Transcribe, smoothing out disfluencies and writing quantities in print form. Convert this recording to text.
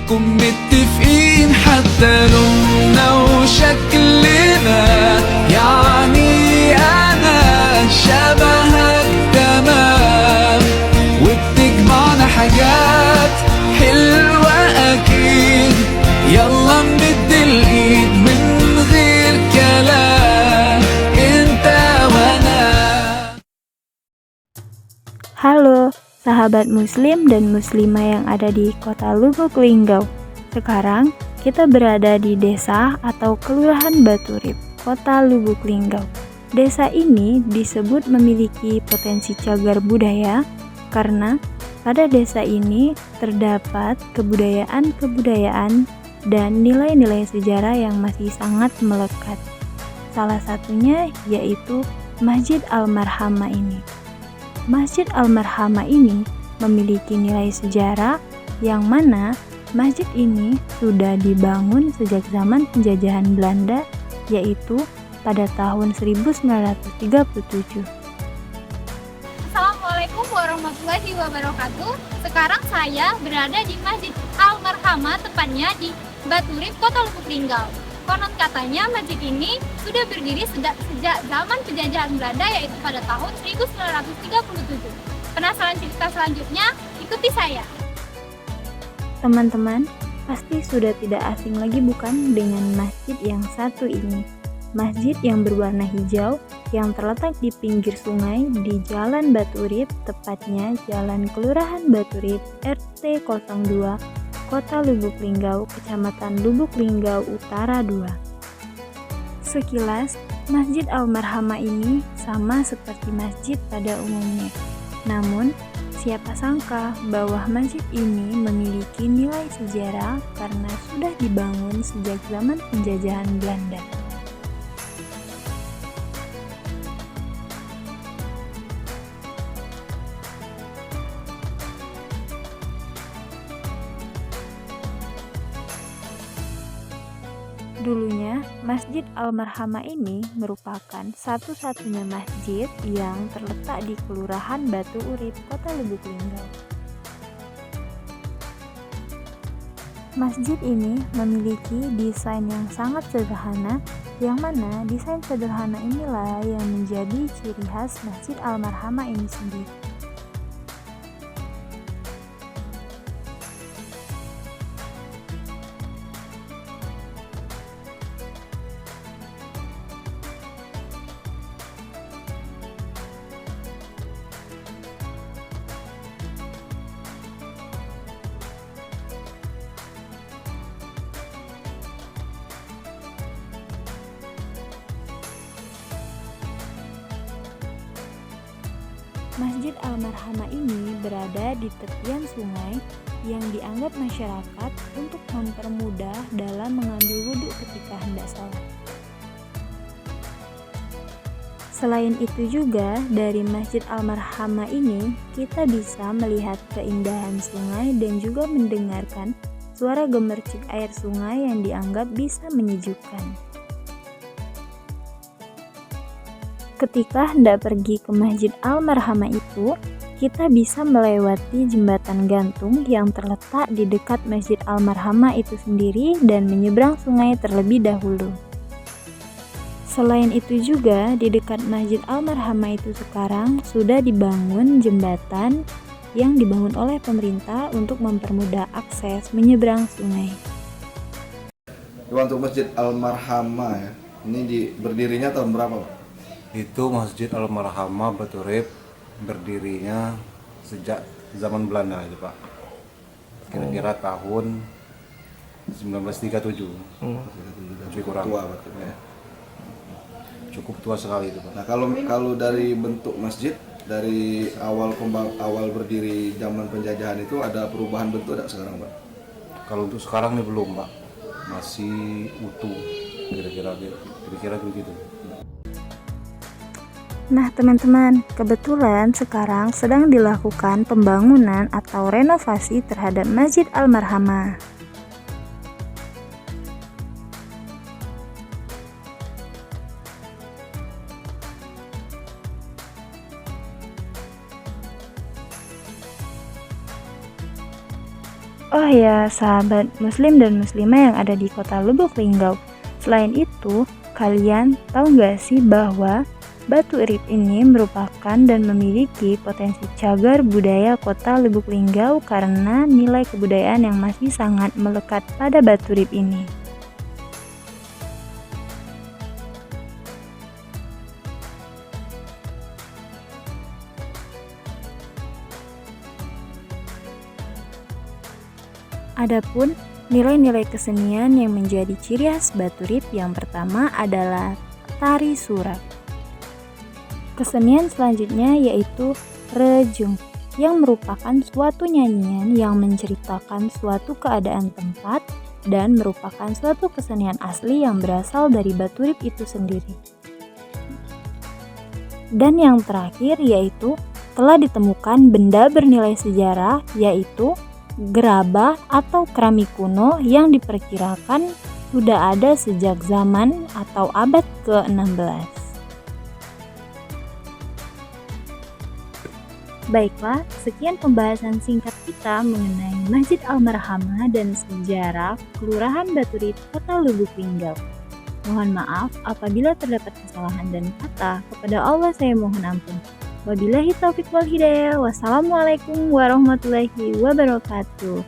نكون متفقين حتى لوننا وشكلنا، يعني أنا شبهك تمام، وبتجمعنا حاجات حلوة أكيد. يلا نمد الإيد من غير كلام، أنت وأنا. Halo, sahabat muslim dan muslimah yang ada di kota Lubuk Linggau. Sekarang kita berada di desa atau kelurahan Baturip, kota Lubuk Linggau. Desa ini disebut memiliki potensi cagar budaya karena pada desa ini terdapat kebudayaan-kebudayaan dan nilai-nilai sejarah yang masih sangat melekat. Salah satunya yaitu Masjid Al-Marhamah ini. Masjid Al-Marhamah ini memiliki nilai sejarah yang mana masjid ini sudah dibangun sejak zaman penjajahan Belanda, yaitu pada tahun 1937. Assalamualaikum warahmatullahi wabarakatuh. Sekarang saya berada di Masjid Al-Marhamah, tepatnya di Baturip, Kota Lubuk Linggau. Konon katanya masjid ini sudah berdiri sejak zaman penjajahan Belanda, yaitu pada tahun 1937. Penasaran cerita selanjutnya? Ikuti saya. Teman-teman, pasti sudah tidak asing lagi bukan dengan masjid yang satu ini. Masjid yang berwarna hijau yang terletak di pinggir sungai di Jalan Baturip, tepatnya Jalan Kelurahan Baturip, RT 02, Kota Lubuk Linggau, Kecamatan Lubuk Linggau Utara 2. Sekilas, Masjid Al-Marhamah ini sama seperti masjid pada umumnya. Namun, siapa sangka bahwa masjid ini memiliki nilai sejarah karena sudah dibangun sejak zaman penjajahan Belanda. Dulunya, Masjid Al-Marhamah ini merupakan satu-satunya masjid yang terletak di Kelurahan Batu Urip, Kota Lubuk Linggau. Masjid ini memiliki desain yang sangat sederhana, yang mana desain sederhana inilah yang menjadi ciri khas Masjid Al-Marhamah ini sendiri. Masjid Al-Marhamah ini berada di tepian sungai yang dianggap masyarakat untuk mempermudah dalam mengambil wudhu ketika hendak sholat. Selain itu juga, dari Masjid Al-Marhamah ini kita bisa melihat keindahan sungai dan juga mendengarkan suara gemercik air sungai yang dianggap bisa menyejukkan. Ketika hendak pergi ke Masjid Al-Marhamah itu, kita bisa melewati jembatan gantung yang terletak di dekat Masjid Al-Marhamah itu sendiri dan menyeberang sungai terlebih dahulu. Selain itu juga, di dekat Masjid Al-Marhamah itu sekarang sudah dibangun jembatan yang dibangun oleh pemerintah untuk mempermudah akses menyeberang sungai. Untuk Masjid Al-Marhamah ya, ini berdirinya tahun berapa, Pak? Itu Masjid Al-Marhamah Baturip berdirinya sejak zaman Belanda itu, Pak. Kira-kira tahun 1937. Lebih kurang. Tua, Pak. Ya. Cukup tua sekali itu, Pak. Nah, kalau dari bentuk masjid dari awal berdiri zaman penjajahan itu ada perubahan bentuk enggak sekarang, Pak? Kalau untuk sekarang ini belum, Pak. Masih utuh. Kira-kira begitu. Nah teman-teman, kebetulan sekarang sedang dilakukan pembangunan atau renovasi terhadap Masjid Al-Marhamah. Oh Oh ya, sahabat muslim dan muslimah yang ada di kota Lubuk Linggau. Selain itu, kalian tahu nggak sih bahwa Batu Urip ini merupakan dan memiliki potensi cagar budaya kota Lubuk Linggau karena nilai kebudayaan yang masih sangat melekat pada Batu Urip ini. Adapun nilai-nilai kesenian yang menjadi ciri khas Batu Urip yang pertama adalah tari surak. Kesenian selanjutnya yaitu rejung, yang merupakan suatu nyanyian yang menceritakan suatu keadaan tempat dan merupakan suatu kesenian asli yang berasal dari Batu Urip itu sendiri. Dan yang terakhir yaitu telah ditemukan benda bernilai sejarah yaitu gerabah atau keramik kuno yang diperkirakan sudah ada sejak zaman atau abad ke-16. Baiklah, sekian pembahasan singkat kita mengenai Masjid Al-Marhamah dan sejarah Kelurahan Batu Urip, Kota Lubuk Linggau. Mohon maaf apabila terdapat kesalahan dan kata, kepada Allah saya mohon ampun. Wabillahi taufiq wal hidayah. Wassalamualaikum warahmatullahi wabarakatuh.